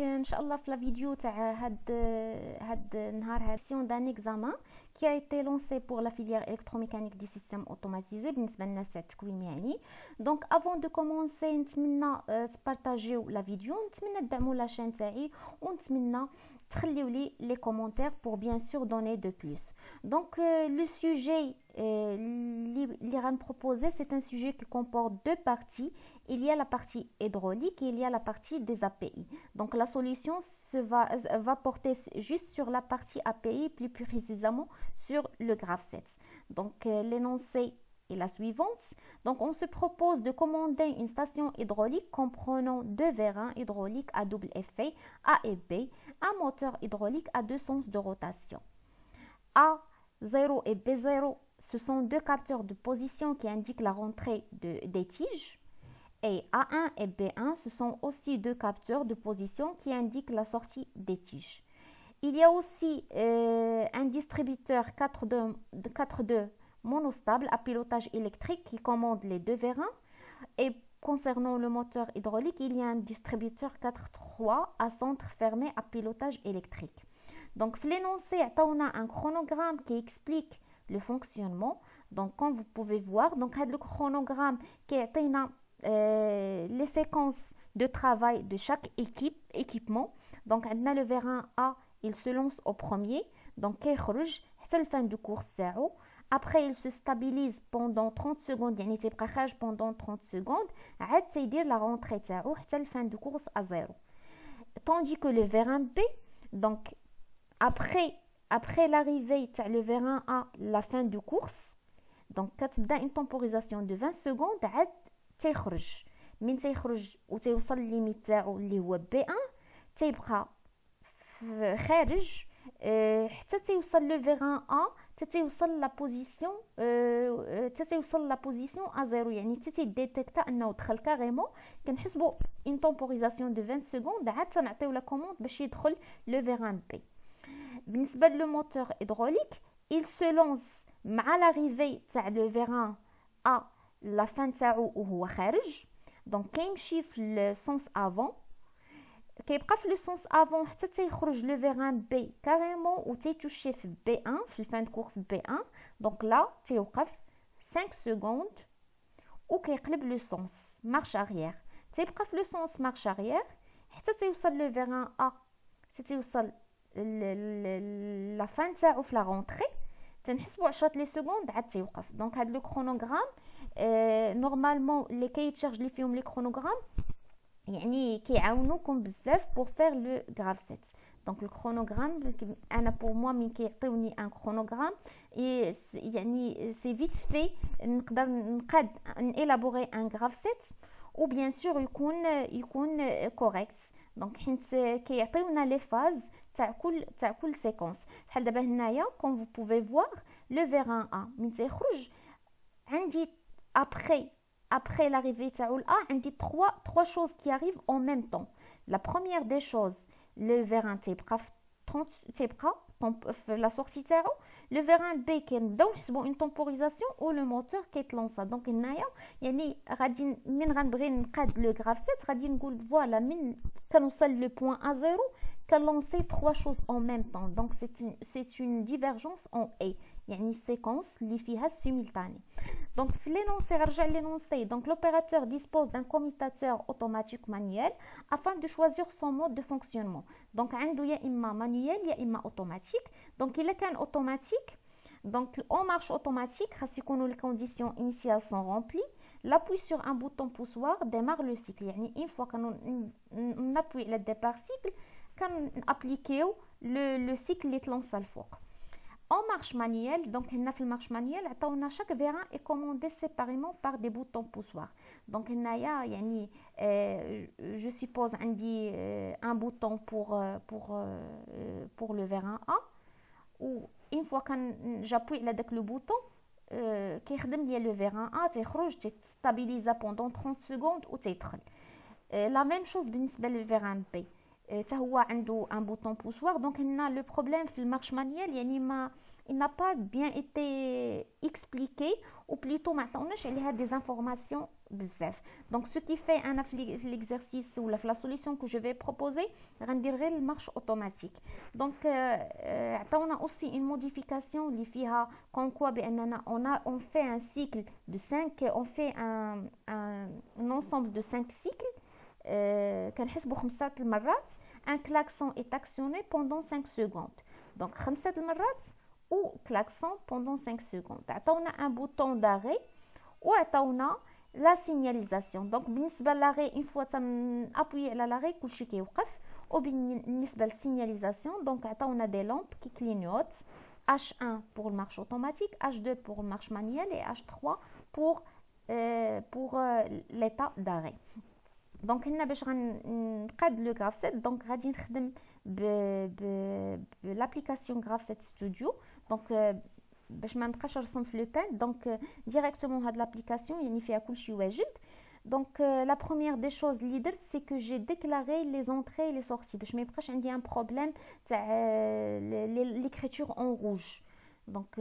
ان شاء الله في لا فيديو تاع هاد النهار سيون دان اكزامان qui a été lancé pour la filière électromécanique des systèmes automatisés بالنسبه للناس تاع التكوين يعني. دونك افون دو كومونسي نتمنى تبارطاجيو لا فيديو، نتمنى تدعموا لا شين تاعي، ونتمنى تخليو لي لي كومونتير pour bien sûr donner de plus. Donc le sujet اللي غنبروبوزي c'est un sujet qui comporte deux parties. Il y a la partie hydraulique et il y a la partie des API. Donc la solution va porter juste sur la partie API, plus précisément sur le graphe 7. Donc l'énoncé est la suivante. Donc on se propose de commander une station hydraulique comprenant deux vérins hydrauliques à double effet A et B, un moteur hydraulique à deux sens de rotation. A0 et B0, ce sont deux capteurs de position qui indiquent la rentrée des tiges. Et A1 et B1, ce sont aussi deux capteurs de position qui indiquent la sortie des tiges. Il y a aussi un distributeur 4.2 monostable à pilotage électrique qui commande les deux vérins. Et concernant le moteur hydraulique, il y a un distributeur 4.3 à centre fermé à pilotage électrique. Donc, l'énoncé, on a un chronogramme qui explique le fonctionnement. Donc, comme vous pouvez voir, donc le chronogramme qui est les séquences de travail de chaque équipement. Donc, on a le vérin A, il se lance au premier. Donc, c'est la fin du course. Après, il se stabilise pendant 30 secondes. Il y a pendant 30 secondes. C'est dire la rentrée. C'est la fin du course à 0. Tandis que le vérin B, donc, après l'arrivée le vérin A, la fin du course, donc, كتبدا une temporisation de 20 secondes. عاد تيخرج من تيخرج وتيوصل لليميت تاعو اللي هو B1 تيبقى خارج حتى تيوصل لو فيران A تيوصل لا بوزيسيون تيوصل لا بوزيسيون A0 يعني تيديتيكتا انه دخل كاريمون. كنحسبوا une temporisation de 20 secondes عاد تنعطيو لا كوموند باش يدخل لو فيران B. بالنسبه لو موتور hydraulique, il se lance مع l'arrivée تاع لو فيران A la fin تاعو وهو خارج. دونك كيمشي في السونس افون، كيبقى في لو سونس افون حتى تيخرج لو فيران بي كاريمون وتيتوشي في بي 1 في الفان كورس بي 1. دونك لا تيوقف 5 سكوند وكيقلب لو سونس مارش اريير، تيبقى في لو سونس مارش اريير حتى تيوصل لو فيران ا، تيوصل لا فان تاعو في لا رونتري، تنحسبوا 10 لي سكوند عاد تيوقف. دونك هاد لو كرونوغرام نورمالمون اللي كيتشارج لي فيهم لي كرونوغرام يعني كيعاونوكم بزاف بور فير لو غراف 7. دونك لو كرونوغرام انا بور موا من كيعطيوني ان كرونوغرام يعني سي فيت في نقدر نقاد نيلابوري ان غراف 7 و بيان سور يكون كوريكت. دونك حيت كيعطيونا لي فاز تاع كل سيكونس. بحال دابا هنايا كون فو بوفي فوار لو فيران ا من تيخرج عندي après l'arrivée تاعو A, عندي trois choses qui arrivent en même temps. La première des choses, le vérin تيبقى في la sortie تاعو. le vérin B كنبداو نحسبوا une temporisation ou le moteur كيتلونسا. دونك هنايا يعني غادي من غنبغي نقاد لو غراف 7 غادي نقول فوالا من كنوصل لو بوين A0 كنلونسي trois choses en même temps. Donc c'est une divergence en A, يعني séquence اللي فيها simultanée. Donc, l'énoncé, l'énoncé. Donc, l'opérateur dispose d'un commutateur automatique manuel afin de choisir son mode de fonctionnement. Donc, il y a imma manuel, il y a imma automatique. Donc, il est qu'un automatique. Donc, en marche automatique, si les conditions initiales sont remplies, l'appui sur un bouton poussoir démarre le cycle. Une fois qu'on appuie le départ cycle, qu'on applique le cycle est lancé le four. En marche manuelle, donc la marche manuelle, chaque vérin est commandé séparément par des boutons poussoirs. Donc je suppose un bouton pour le vérin A, ou une fois que j'appuie le bouton, le vérin A stabilise pendant 30 secondes ou la même chose pour le vérin B. هو عنده un bouton poussoir. donc هنا le problème في المارش مانيال يعني il n'a pas bien été expliqué ou plutôt ما عطاوناش عليها des informations بزاف. Donc ce qui fait انا في l'exercice ou la solution que je vais proposer غندير غير المارش اوتوماتيك. Donc عطاونا aussi une modification اللي فيها comme quoi باننا on fait un cycle de 5 on fait un ensemble de 5 cycles كنحسبوا 5 المرات. Un klaxon est actionné pendant 5 secondes. Donc 5 المرات ou klaxon pendant 5 secondes. عطاونا un bouton d'arrêt وعطاونا la signalisation. Donc بالنسبه l'arrêt une fois appuyer على l'arrêt كلشي كيوقف. وبالنسبه للسيgnalisation donc عطاونا des lampes qui clignotent. H1 pour le marche automatique, H2 pour le marche manuelle et H3 pour l'état d'arrêt. دونك هنا باش غنقاد لو غراف سيت دونك غادي نخدم لابليكاسيون غراف سيت ستوديو. دونك باش ما نبقاش نرسم في لو بان دونك ديريكتومون هاد لابليكاسيون يعني فيها كلشي واجد. دونك لا بروميير دي شوز اللي درت سي كو جي ديكلاري لي زونطري لي سورتي باش ما يبقاش عندي ان بروبليم تاع ليكريتور اون روج. دونك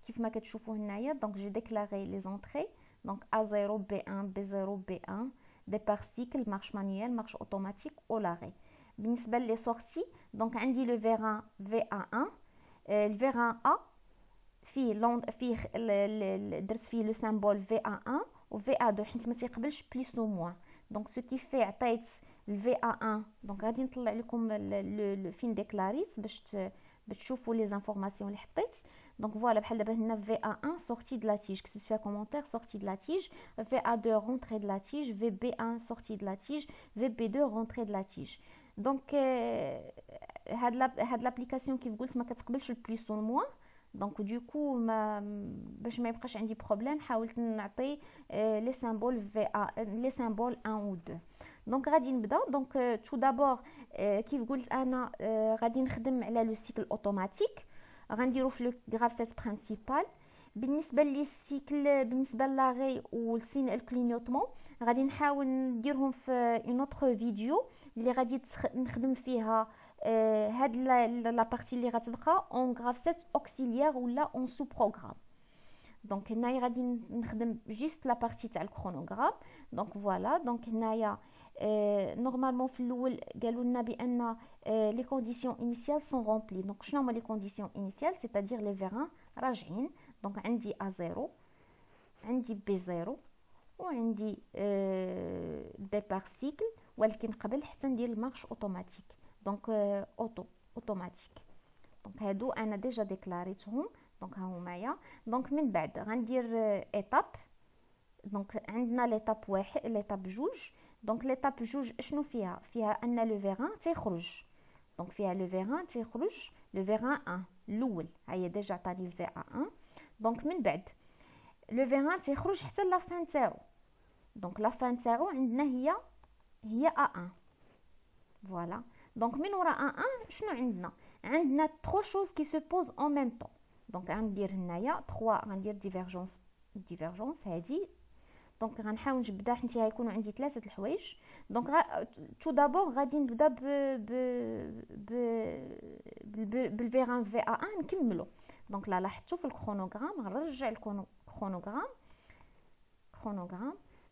كيف ما كتشوفوا هنايا دونك جي ديكلاري لي زونطري دونك A0 B1 B0 B1 départ cycle, marche manuelle, marche automatique ou l'arrêt. بالنسبة لي sorties donc عندي le vérin VA1 le vérin A فيه درت فيه le symbole VA1 و VA2 حيت ما تيقبلش plus ou moins. donc ce qui fait عطيت le VA1 donc غادي نطلع لكم فين ديكلاريت باش تشوفوا لي زانفورماسيون اللي حطيت. Donc voilà, بحال دابا هنا VA1 sortie de la tige كتبت فيها commentaire sortie de la tige, VA2 rentrée de la tige, VB1 sortie de la tige, VB2 rentrée de la tige. Donc هاد l'application كيف قلت ما كتقبلش البليس والموان. دونك دو كو باش ما يبقاش عندي بروبليم حاولت نعطي لي سامبول لي سامبول 1 و 2. دونك غادي نبدا. دونك تو دابور كيف قلت انا غادي نخدم على لو سيكل اوتوماتيك غنديرو في لو غراف سيت برينسيبال. بالنسبه للسيكل بالنسبه لاغي والسين الكلينيوتمون غادي نحاول نديرهم في اون اوتر فيديو اللي غادي نخدم فيها هاد لا بارتي اللي غتبقى اون غراف سيت اوكسيليير ولا اون سو بروغرام. دونك هنايا غادي نخدم جيست لا بارتي تاع الكرونوغرام. دونك فوالا دونك هنايا نورمالمون في الاول قالوا لنا بان لي كونديسيون انيسيال سون رومبلي. دونك شنو هما لي كونديسيون انيسيال سيتادير لي فيران راجعين. دونك عندي A0 عندي B0 وعندي ديبار سيكل ولكن قبل حتى ندير المارش اوتوماتيك. دونك اوتوماتيك دونك هادو انا ديجا ديكلاريتهم. دونك ها همايا. دونك من بعد غندير ايتاب. دونك عندنا ليتاب واحد ليتاب جوج. دونك ليتاب جوج اشنو فيها ان لو فيران تيخرج. دونك فيها لو فيران تيخرج لو فيران 1 الاول هي ديجا عطاني في A1. دونك من بعد لو فيران تيخرج حتى لا فان تاعو. دونك لا فان تاعو عندنا هي A1 فوالا. دونك من وراء A1 شنو عندنا 3 choses qui se posent en même temps. دونك غندير هنايا 3 غندير ديفيرجونس هادي. دونك غنحاول نجبدها حيت غيكونوا عندي 3 الحوايج. دونك تو دابور غادي نبدا بالفيران VA1 نكملو. دونك لا لاحظتوا في الكرونوغرام غنرجع الكرونوغرام.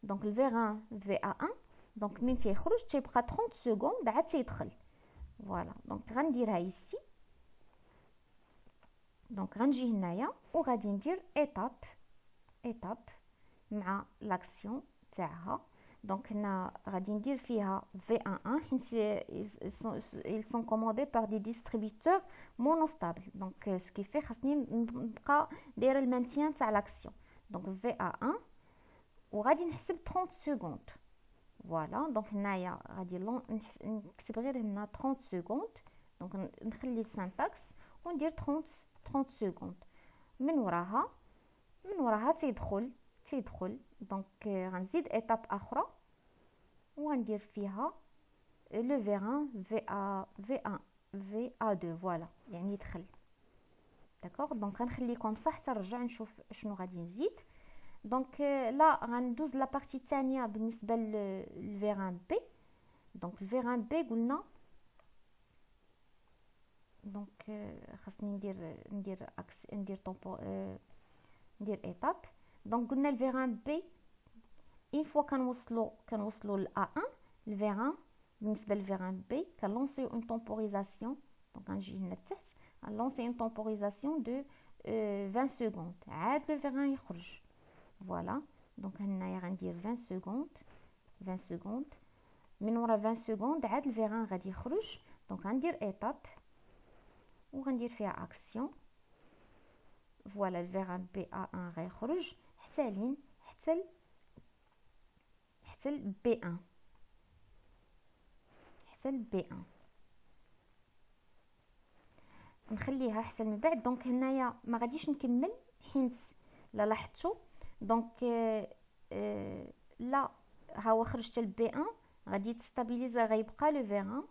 دونك الفيران VA1 دونك من كيخرج تيبقى 30 سكوند عاد تيدخل فوالا. دونك غنديرها يسي. دونك غنجي هنايا وغادي ندير ايتاب مع لاكسيون تاعها. دونك هنا غادي ندير فيها V11 حيت ils sont commandés par des distributeurs monostables. دونك ce qui fait خاصني نبقى دايره المانتيان تاع لاكسيون. دونك VA1 وغادي نحسب 30 سكوند فوالا. دونك هنايا غادي نكتب غير هنا 30 سكوند. دونك نخلي السانتاكس وندير 30 سكوند. من وراها تيدخل. دونك غنزيد ايتاب اخرى وغندير فيها لو فيران VA2 فوالا يعني يدخل داكوغ. دونك غنخليكم صح حتى نرجع نشوف شنو غادي نزيد. دونك لا غندوز لا بارتي الثانيه بالنسبه للفيران بي. دونك الفيران بي قلنا دونك خاصني ندير اكس، ندير طومبو، ندير ايطاب. دونك قلنا الفيغان بي اون فوا كنوصلوا ل A1 الفيغان، بالنسبه للفيغان بي كنلونسيو اون طومبوريزاسيون. دونك غنجي هنا لتحت غنلونسي اون طومبوريزاسيون دو 20 سكوند، عاد لو فيغان يخرج. فوالا دونك هنايا غندير 20 سكوند، 20 سكوند. من ورا 20 سكوند عاد الفيغان غادي يخرج. دونك غندير ايطاب وغندير فيها اكسيون. فوالا الفيغان بي A1 غيخرج حتى لين حتى بي 1، حتى بي 1 نخليها حتى من بعد. دونك هنايا ما غاديش نكمل حيت لا لاحظتوا دونك لا ها هو خرج حتى بي 1 غادي تستابيليزا، غيبقى لو فيغان،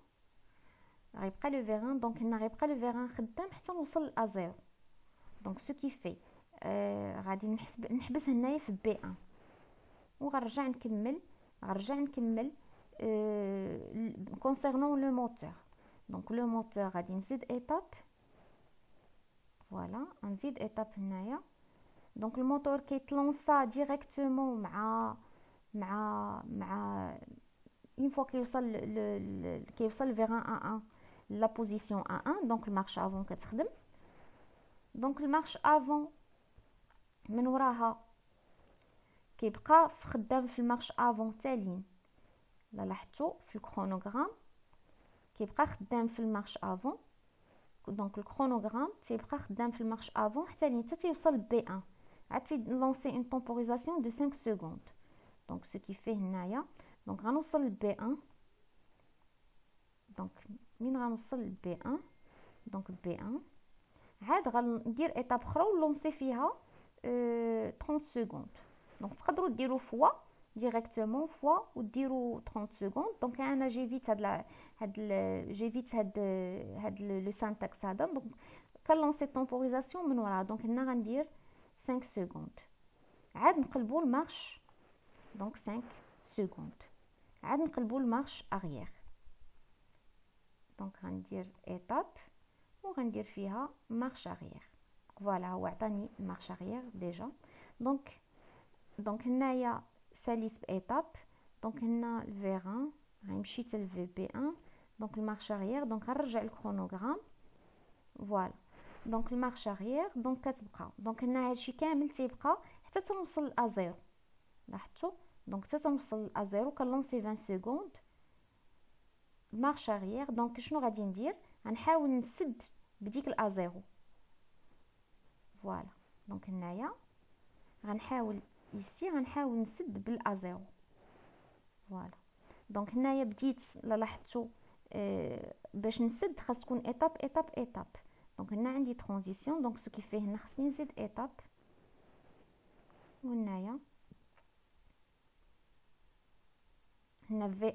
غيبقى لو فيغان. دونك هنا غيبقى لو فيغان خدام حتى نوصل ل A0. دونك سو كي في غادي نحبس هنايا في بي 1 وغنرجع نكمل، غنرجع نكمل كونسيرنون لو موتور. دونك لو موتور غادي نزيد ايطاب، فوالا نزيد ايطاب هنايا. دونك الموتور كيتلونسا ديريكتومون مع اون فوا كيوصل الفيغان A1 لا بوزيسيون A1. دونك المارش افون كتخدم. دونك المارش افون من وراها كيبقى خدام في المارش افون تالين. لا لاحظتوا في الكرونوغرام كيبقى خدام في المارش افون. دونك الكرونوغرام تيبقى خدام في المارش افون حتى لين تيوصل بي 1، عاد تيلونسي اون طومبوريزاسيون دو 5 سكوند. دونك سو كي فيه هنايا دونك غنوصل لبي 1. دونك من غنوصل لبي 1 دونك بي 1 عاد غندير ايطاب اخرى ونلونسي فيها 30 سكوند. دونك تقدروا ديروا فوا ديريكتومون فوا وديروا 30 سكوند. دونك انا جيفيت هاد لو سانتاكس هذا. دونك كنلونسي طومبوريزاسيون من ورا. دونك هنا غندير 5 سكوند، عاد نقلبوا المارش. دونك 5 سكوند عاد نقلبوا المارش اغيير. دونك غندير ايطاب وغندير فيها مارش اغيير. فوالا هو عطاني المارش اغيير ديجا. دونك هنايا ساليت بايطاب. دونك هنا الفيغان غيمشي حتى الفي بي 1. دونك المارش اغيير. دونك غنرجع الكرونوغرام. فوالا دونك المارش اغيير دونك كتبقى. دونك هنا هادشي كامل تيبقى حتى تنوصل ل A0. لاحظتوا دونك حتى تنوصل ل A0 كنلونسي 20 سكوند مارش اغيير. دونك شنو غادي ندير؟ غنحاول نسد بديك ال A0. فوالا دونك هنايا غنحاول نسد بال A0. فوالا دونك هنايا بديت لاحظتوا باش نسد خاص تكون ايطاب ايطاب ايطاب. دونك هنا عندي ترانزيسيون. دونك سو كي فيه هنا خاصني نزيد ايطاب. وهنايا هنا في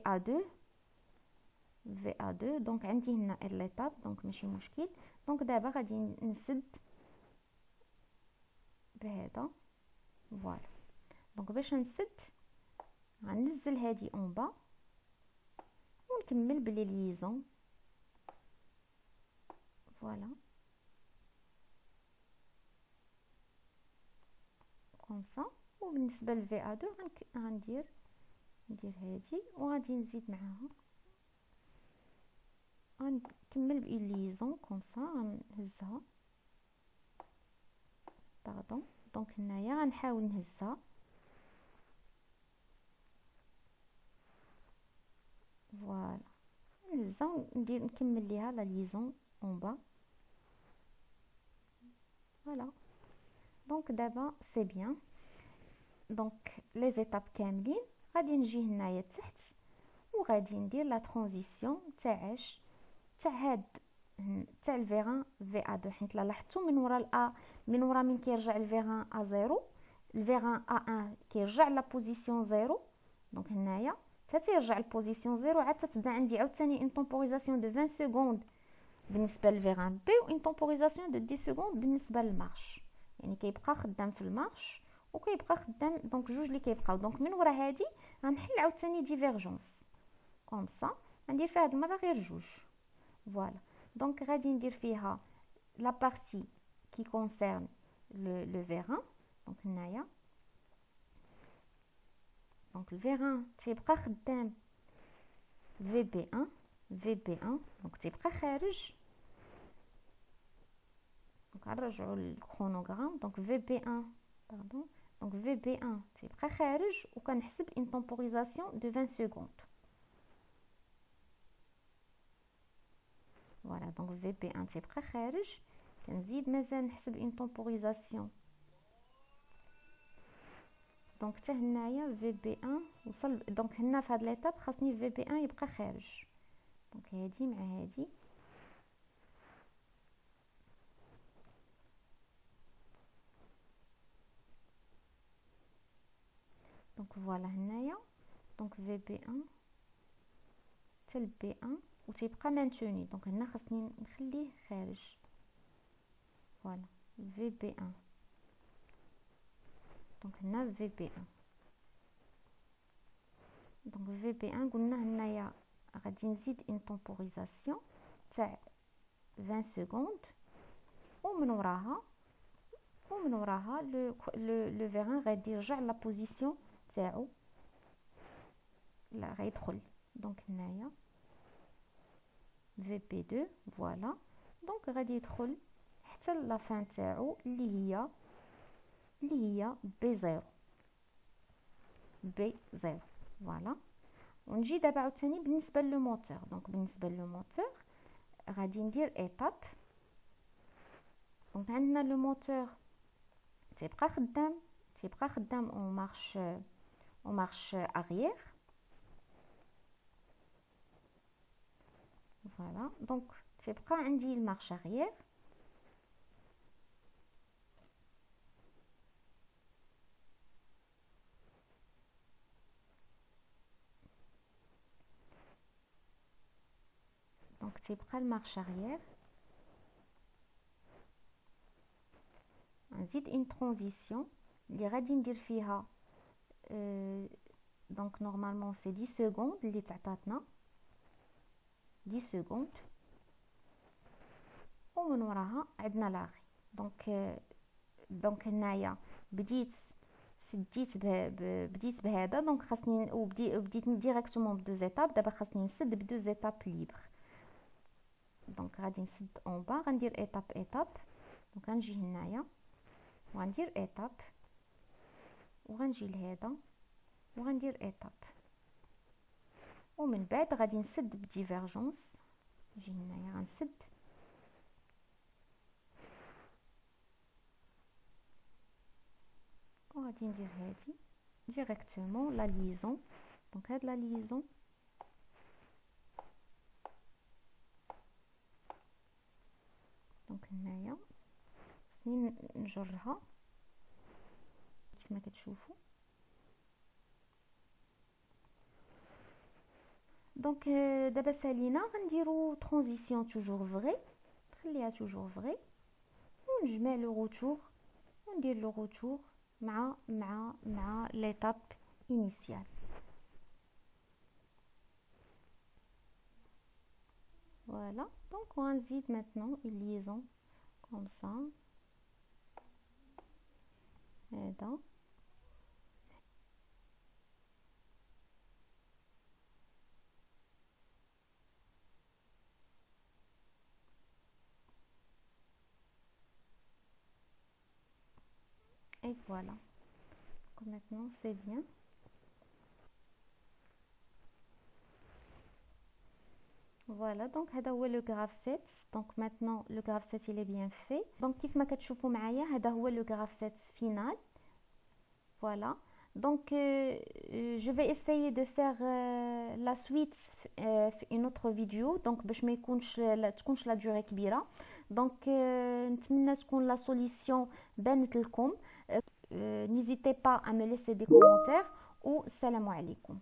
A2 دونك عندي هنا ليطاب. دونك ماشي مشكل. دونك دابا غادي نسد بهذا. فوالا دونك باش نسد غنزل هادي اون با ونكمل بلي ليزون. فوالا كوم سا. وبالنسبه لفي A2 غندير هادي وغادي نزيد معاها غنكمل بإون ليزون كوم سا. غنهزها باردون. دونك هنايا غنحاول نهزها. فوالا نهزها وندير نكمل ليها لا ليزون اون با. فوالا دونك دابا سي بيان. دونك لي زيتاب كاملين. غادي نجي هنايا تحت وغادي ندير لا ترانزيسيون تاع هاد تاع الفيغان في A2. حيت لاحظتوا من ورا من كيرجع الفيغان A0 الفيغان A1 كيرجع لا بوزيسيون 0. دونك هنايا حتى تيرجع البوزيسيون 0 عاد تتبدا عندي عاوتاني اون طومبوريزاسيون دو 20 سكوند بالنسبه للفيغان بي و اون طومبوريزاسيون دو 10 سكوند بالنسبه للمارش. يعني كيبقى خدام في المارش وكيبقى خدام. دونك جوج اللي كيبقاو. دونك من ورا هادي غنحل عاوتاني ديفيرجونس كوم سا. غندير فيها هاد المره غير جوج. فوالا Donc غادي ندير فيها la partie qui concerne le vérin. Donc هنايا donc le vérin تيبقى خدام VB1 VB1 donc تيبقى خارج. donc نرجعوا للكرونوغرام. donc VB1 pardon donc VB1 تيبقى خارج وكنحسب une temporisation de 20 secondes. voilà donc VB1 تيبقى خارج كنزيد مازال نحسب une temporisation. دونك حتى هنايا VB1 وصل. دونك هنا في هاد ليطاب خاصني VB1 يبقى خارج. دونك هادي مع هادي دونك فوالا هنايا دونك VB1 حتى B1 وتيبقى مانتوني. دونك هنا خاصني نخليه خارج. فوالا VB1 دونك هنا VB1 دونك VB1 قلنا هنايا غادي نزيد ان temporisation تاع 20 سكوند ومن وراها لو فيران غادي يرجع لا بوزيسيون تاعو لا غيدخل. دونك هنايا VB2 فوالا دونك غادي يدخل حتى لا فان تاعو اللي هي B0 فوالا. ونجي دابا عاوتاني بالنسبه للموتور. دونك بالنسبه للموتور غادي ندير ايطاب. دونك عندنا لو موتور تيبقى خدام اون مارش اريير. فوالا دونك تيبقى عندي المارش اريير. دونك تيبقى المارش اريير. نزيد ان ترانزيسيون اللي غادي ندير فيها دونك نورمالمون سي 10 سكوند اللي تعطاتنا 10 سكوند ومن وراها عندنا لاغي. دونك هنايا بديت بهذا. دونك خاصني بديت ديريكتومون بدو زيتاب. دابا خاصني نسد بدو زيتاب ليبر. دونك غادي نسد اون با غندير ايطاب. دونك غنجي هنايا وغندير ايطاب وغنجي لهذا وغندير ايطاب ومن بعد غادي نسد بديفيرجونس. نجي هنايا غنسد وغادي ندير هادي ديريكتومون لا ليزون. دونك هاد لا ليزون دونك هنايا خصني نجرها كيفما كتشوفوا. دونك دابا سالينا غنديرو ترانزيسيون توجور فري. نخليها توجور فري ونجمع لو روتور وندير لو روتور مع ليطاب انيسيال. فوالا دونك غنزيد ماتنون une liaison comme ça. هذا et voilà. Donc maintenant c'est bien. Voilà donc هذا هو لو غراف 7. donc maintenant le graphe 7 il est bien fait. donc كيف ما كتشوفوا معايا هذا هو le graphe 7 final. voilà donc je vais essayer de faire la suite في une autre vidéo. donc باش ما تكونش لا دوري كبيره. donc نتمنى تكون لا سوليسيون بانت لكم. n'hésitez pas à me laisser des commentaires والسلام عليكم.